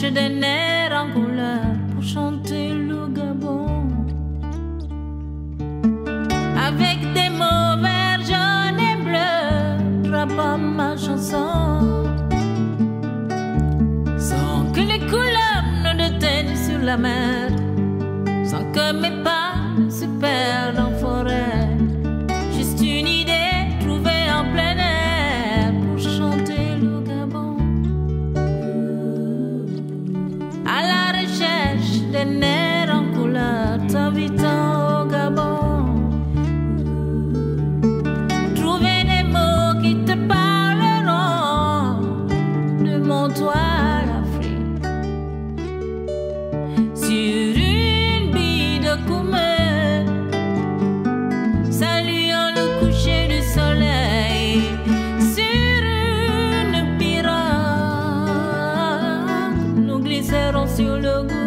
cherche des nerfs en couleur pour chanter le Gabon. Avec des mots verts, jaunes et bleus, je rappe ma chanson. Sans que les couleurs ne déteignent sur la mer, sans que mes pas se perdent en forêt. Juste une idée trouvée en plein air pour chanter le Gabon. À la recherche des nerfs en couleur, t'invitant au Gabon. Trouver des mots qui te parleront de mon toit à l'Afrique. Sur une bille de Koumé, saluant le coucher du soleil. Sur une pirogue, nous glisserons sur le Goué.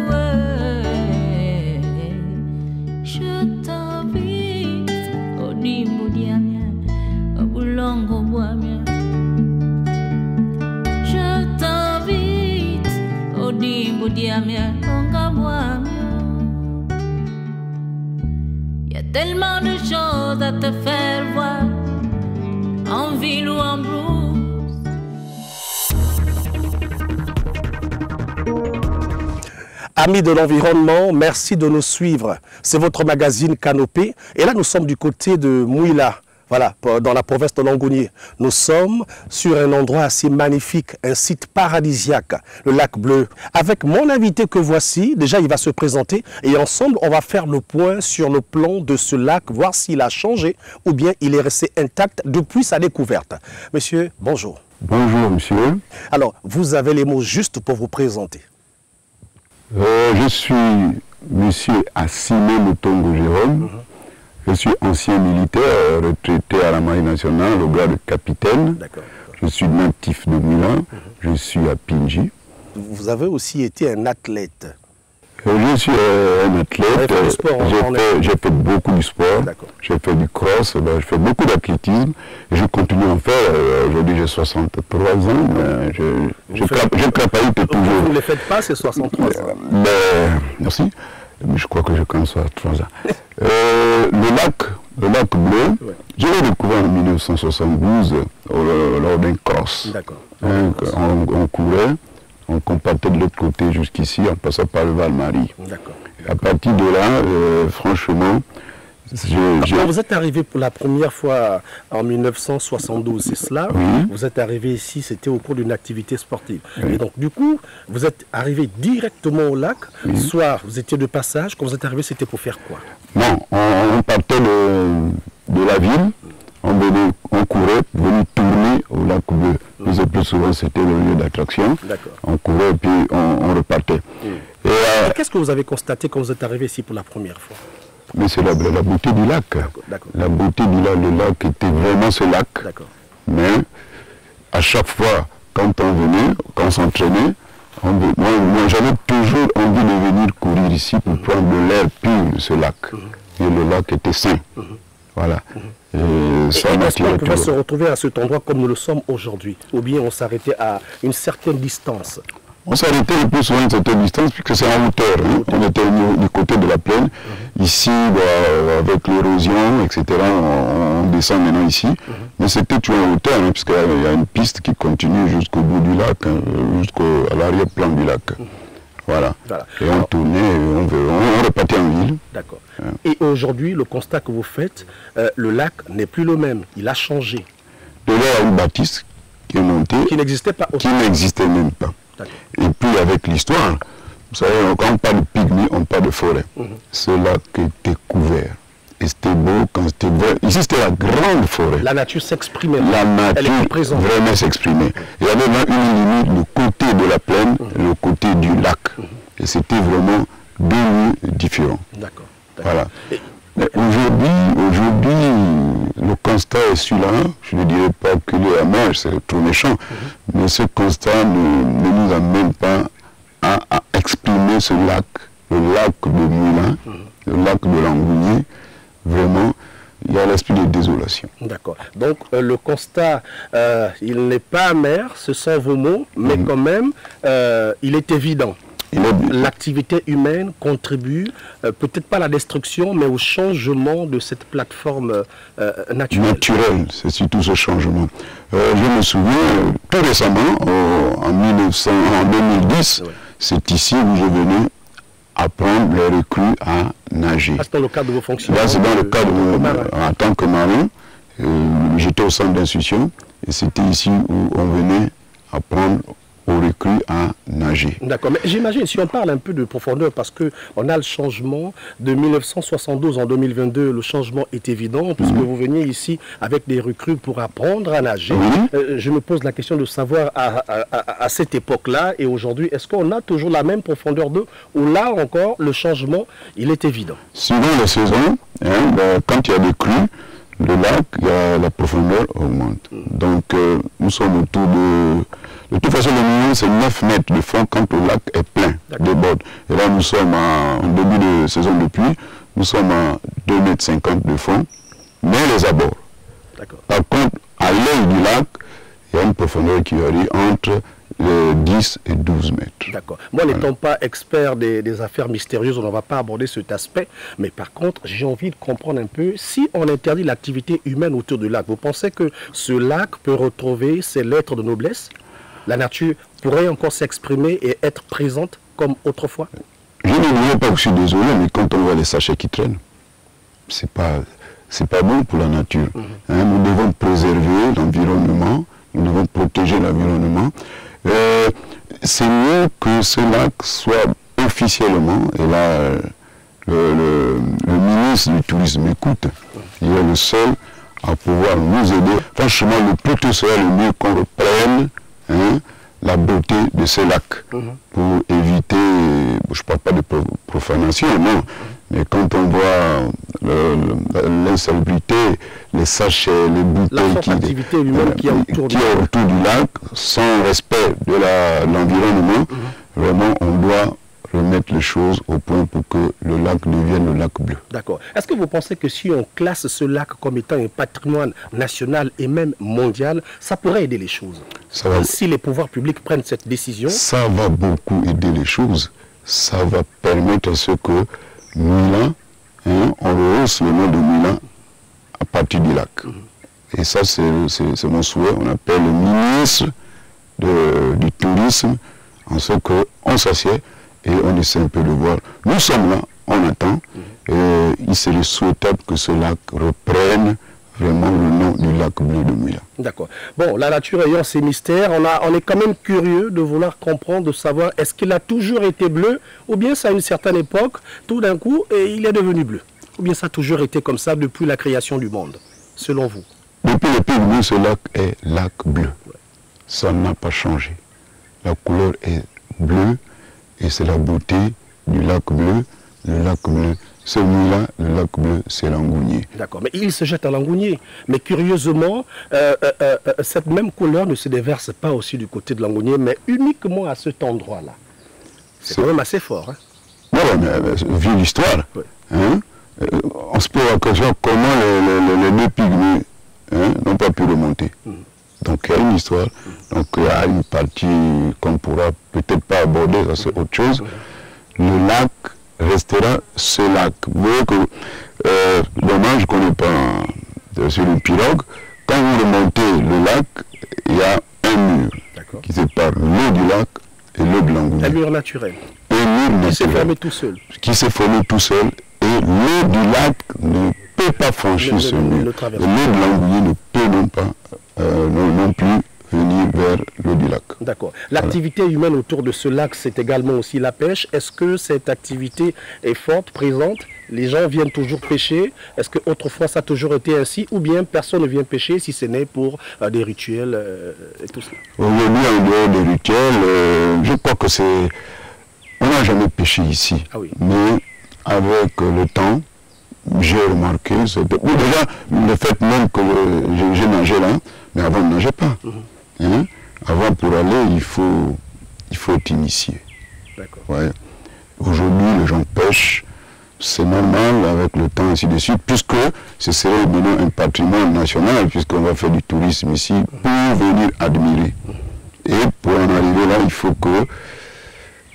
Je t'invite au Dimbo Diamien, au Boulongo Boamien. Je t'invite au Dimbo Diamien, au Gaboamien. Y a tellement de choses à te faire voir, en ville ou en brousse. Amis de l'environnement, merci de nous suivre. C'est votre magazine Canopée. Et là, nous sommes du côté de Mouila, voilà, dans la province de Longonier. Nous sommes sur un endroit assez magnifique, un site paradisiaque, le lac Bleu. Avec mon invité que voici, déjà il va se présenter et ensemble on va faire le point sur le plan de ce lac, voir s'il a changé ou bien il est resté intact depuis sa découverte. Monsieur, bonjour. Bonjour monsieur. Alors, vous avez les mots justes pour vous présenter. Je suis monsieur Assime Mutongo Jérôme. Je suis ancien militaire retraité à la Marine nationale au grade de capitaine. Je suis natif de Milan. Je suis à Pinji. Vous avez aussi été un athlète. Je suis un athlète. J'ai fait beaucoup de sport. J'ai fait du cross, je fais beaucoup d'athlétisme. Je continue à en faire. Aujourd'hui j'ai 63 ans. Je crapaille toujours. Vous ne les faites pas, c'est 63 ans. Merci. Je crois que je commence à 3 ans. Le lac Bleu, je l'ai découvert en 1972 lors d'un cross. On courait, on partait de l'autre côté jusqu'ici, en passant par le Val-Marie. À partir de là, franchement, quand vous êtes arrivé pour la première fois en 1972, c'est cela, vous êtes arrivé ici, c'était au cours d'une activité sportive. Et donc du coup, vous êtes arrivé directement au lac, soit vous étiez de passage, quand vous êtes arrivé, c'était pour faire quoi? Non, on partait de la ville, on courait, venu tourner au lac Bleu. Le plus souvent c'était le lieu d'attraction, on courait et puis on repartait. Et qu'est-ce que vous avez constaté quand vous êtes arrivé ici pour la première fois? Mais c'est la beauté du lac. La beauté du lac, le lac était vraiment ce lac. Mais à chaque fois, quand on venait, quand on s'entraînait, moi j'avais toujours envie de venir courir ici pour prendre de l'air pur de ce lac. Et le lac était sain. Voilà. Et est-ce qu'on pouvait se retrouver à cet endroit comme nous le sommes aujourd'hui? Ou bien on s'arrêtait à une certaine distance? On s'arrêtait le plus souvent à une certaine distance puisque c'est en hauteur. On était du côté de la plaine. Ici, avec l'érosion, etc., on descend maintenant ici. Mais c'était toujours en hauteur, puisqu'il y a une piste qui continue jusqu'au bout du lac, jusqu'à l'arrière-plan du lac. Voilà. Et on tournait, on repartait en ville. D'accord. Et aujourd'hui, le constat que vous faites, le lac n'est plus le même. Il a changé. De là, il y a une bâtisse qui est montée. Qui n'existait pas. Qui n'existait même pas. Et puis avec l'histoire, vous savez, quand on parle de pygmée, on parle de forêt. Ce lac était couvert. Et c'était beau quand c'était vrai. Ici, c'était la grande forêt. La nature s'exprimait. La nature vraiment s'exprimait. Il y avait même une limite, le côté de la plaine, le côté du lac. Et c'était vraiment deux lieux différents. D'accord. Voilà. Mais aujourd'hui, le constat est celui-là. Je ne dirais pas que le amer, c'est trop méchant. Mais ce constat ne nous amène pas à exprimer ce lac, le lac de Moulin, le lac de Longonier. Vraiment, il y a l'esprit de désolation. D'accord. Donc le constat, il n'est pas amer, ce sont vos mots, mais quand même, il est évident. L'activité humaine contribue, peut-être pas à la destruction, mais au changement de cette plateforme naturelle. C'est surtout ce changement. Je me souviens, tout récemment, en 2010, c'est ici où je venais apprendre les recrues à nager. C'est dans le cadre de vos fonctions? Là, c'est dans le cadre en tant que marin. J'étais au centre d'instruction et c'était ici où on venait apprendre aux recrues à nager. D'accord, mais j'imagine, si on parle un peu de profondeur, parce qu'on a le changement de 1972 en 2022, le changement est évident, puisque vous veniez ici avec des recrues pour apprendre à nager. Je me pose la question de savoir, à cette époque-là et aujourd'hui, est-ce qu'on a toujours la même profondeur d'eau, ou là encore, le changement, il est évident? Suivant les saisons, quand il y a des crues, le lac, la profondeur augmente. Donc, nous sommes autour de... De toute façon, le minimum, c'est 9 mètres de fond quand le lac est plein de bords. Et là, nous sommes en début de saison de pluie, nous sommes à 2,50 m de fond, mais les abords. Par contre, à l'œil du lac, il y a une profondeur qui varie entre 10 et 12 mètres. D'accord. Moi, n'étant pas expert des affaires mystérieuses, on ne va pas aborder cet aspect. Mais par contre, j'ai envie de comprendre un peu, si on interdit l'activité humaine autour du lac, vous pensez que ce lac peut retrouver ses lettres de noblesse? La nature pourrait encore s'exprimer et être présente comme autrefois? Je ne dirais pas que je suis désolé, mais quand on voit les sachets qui traînent, c'est pas bon pour la nature. Nous devons préserver l'environnement, nous devons protéger l'environnement. C'est mieux que ce lac soit officiellement, et là le ministre du tourisme écoute, il est le seul à pouvoir nous aider. Franchement, le plus tôt serait le mieux qu'on reprenne la beauté de ces lacs pour éviter, je ne parle pas de profanation, non, mais quand on voit l'insalubrité, les sachets, les bouteilles qui est autour du lac, sans respect de l'environnement, vraiment on doit remettre les choses au point pour que le lac devienne le lac bleu. D'accord. Est-ce que vous pensez que si on classe ce lac comme étant un patrimoine national et même mondial, ça pourrait aider les choses? Si les pouvoirs publics prennent cette décision? Ça va beaucoup aider les choses. Ça va permettre à ce que Mouila, on rehausse le nom de Mouila à partir du lac. Et ça, c'est mon souhait. On appelle le ministre du tourisme en ce qu'on s'assied et on essaie un peu de voir. Nous sommes là, on attend, et il serait souhaitable que ce lac reprenne vraiment le nom du lac bleu de Mouila. D'accord. Bon, la nature ayant ses mystères, on est quand même curieux de vouloir comprendre, de savoir est-ce qu'il a toujours été bleu, ou bien ça à une certaine époque, tout d'un coup, et il est devenu bleu. Ou bien ça a toujours été comme ça depuis la création du monde, selon vous? Depuis le plus bleu, ce lac est lac bleu. Ça n'a pas changé. La couleur est bleue, et c'est la beauté du lac bleu. Le lac bleu, c'est Mouila, le lac bleu, c'est Langounier. D'accord, mais il se jette à Langounier. Mais curieusement, cette même couleur ne se déverse pas aussi du côté de Langounier, mais uniquement à cet endroit-là. C'est quand même assez fort. Oui, mais vu l'histoire, on se pose la question comment les deux pygmées n'ont pas pu remonter. Donc il y a une histoire, donc il y a une partie qu'on ne pourra peut-être pas aborder, ça c'est autre chose. Le lac restera ce lac. Vous voyez que, dommage qu'on n'est pas sur une pirogue, quand vous remontez le lac, il y a un mur qui sépare l'eau du lac et l'eau de Langounier. Un mur naturel. Un mur naturel. Qui s'est formé tout seul. Qui s'est formé tout seul, et l'eau du lac ne peut pas franchir ce mur. L'eau de Langounier ne peut non plus venir vers l'eau du lac. D'accord. L'activité humaine autour de ce lac, c'est également aussi la pêche. Est-ce que cette activité est forte, présente? Les gens viennent toujours pêcher? Est-ce qu'autrefois ça a toujours été ainsi? Ou bien personne ne vient pêcher si ce n'est pour des rituels et tout cela? Aujourd'hui, en dehors des rituels, je crois que c'est... On n'a jamais pêché ici. Mais avec le temps, j'ai remarqué... Déjà, le fait même que j'ai nagé là, mais avant, on ne nageait pas. Avant, pour aller, il faut être initié. D'accord. Ouais. Aujourd'hui, les gens pêchent c'est normal avec le temps, ainsi de suite, puisque ce serait maintenant un patrimoine national, puisqu'on va faire du tourisme ici pour venir admirer. Et pour en arriver là, il faut que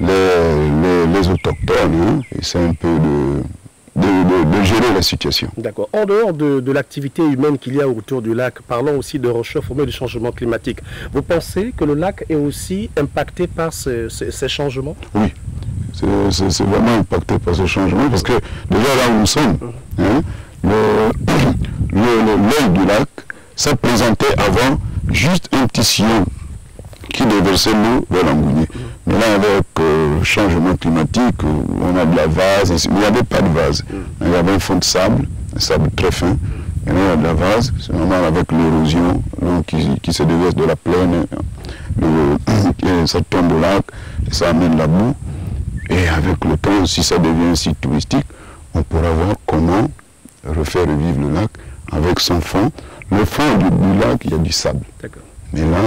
les autochtones essaient un peu de gérer la situation. D'accord. En dehors de l'activité humaine qu'il y a autour du lac, parlons aussi de réchauffement et de changement climatique. Vous pensez que le lac est aussi impacté par ces changements? Oui, c'est vraiment impacté par ces changements, parce que déjà là où nous sommes, hein, l'œil du lac, ça présentait avant juste un petit sillon qui déversait l'eau vers l'Angounier. Mais là, avec le changement climatique, on a de la vase, mais il n'y avait pas de vase. Il y avait un fond de sable, un sable très fin. Et là, il y a de la vase, c'est normal avec l'érosion qui se déverse de la plaine, ça tombe au lac, et ça amène la boue. Et avec le temps, si ça devient un site touristique, on pourra voir comment refaire revivre le lac avec son fond. Le fond du lac, il y a du sable. Mais là,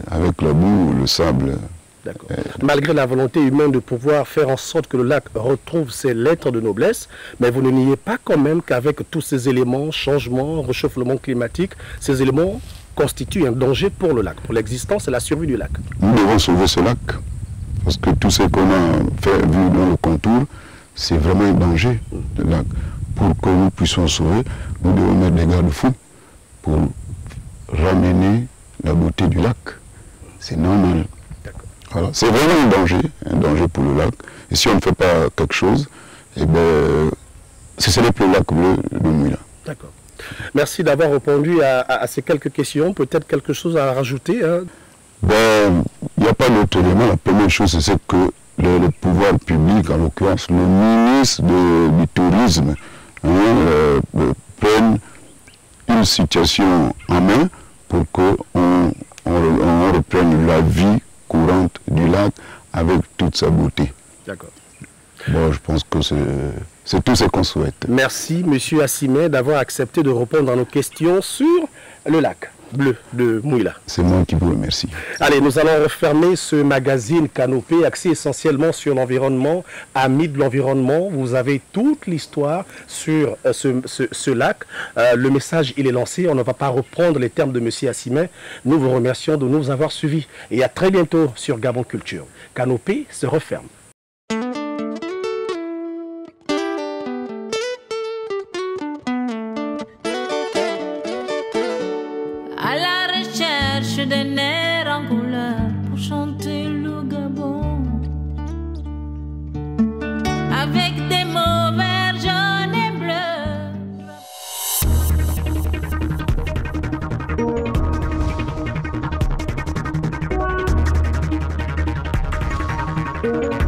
avec la boue, le sable... Malgré la volonté humaine de pouvoir faire en sorte que le lac retrouve ses lettres de noblesse, mais vous ne niez pas quand même qu'avec tous ces éléments, changements, réchauffement climatique, ces éléments constituent un danger pour le lac, pour l'existence et la survie du lac. Nous devons sauver ce lac, parce que tout ce qu'on a vu dans le contour, c'est vraiment un danger, le lac. Pour que nous puissions sauver, nous devons mettre des garde-fous pour ramener la beauté du lac. C'est normal. Voilà. C'est vraiment un danger pour le lac. Et si on ne fait pas quelque chose, eh bien, ce serait pour le lac bleu de Mouila. D'accord. Merci d'avoir répondu à ces quelques questions. Peut-être quelque chose à rajouter, hein? Ben, il n'y a pas d'autre élément. La première chose, c'est que le pouvoir public, en l'occurrence le ministre du Tourisme, prenne une situation en main pour qu'on reprenne la vie courante du lac avec toute sa beauté. D'accord. Bon, je pense que c'est tout ce qu'on souhaite. Merci, Monsieur Assimé, d'avoir accepté de répondre à nos questions sur le lac bleu de Mouila. C'est moi qui vous remercie. Allez, nous allons refermer ce magazine Canopée, axé essentiellement sur l'environnement. Amis de l'environnement, vous avez toute l'histoire sur ce lac. Le message, il est lancé. On ne va pas reprendre les termes de Monsieur Assimé. Nous vous remercions de nous avoir suivis. Et à très bientôt sur Gabon Culture. Canopée se referme. À la recherche d'un air en couleur pour chanter le Gabon, avec des mots verts, jaunes et bleus.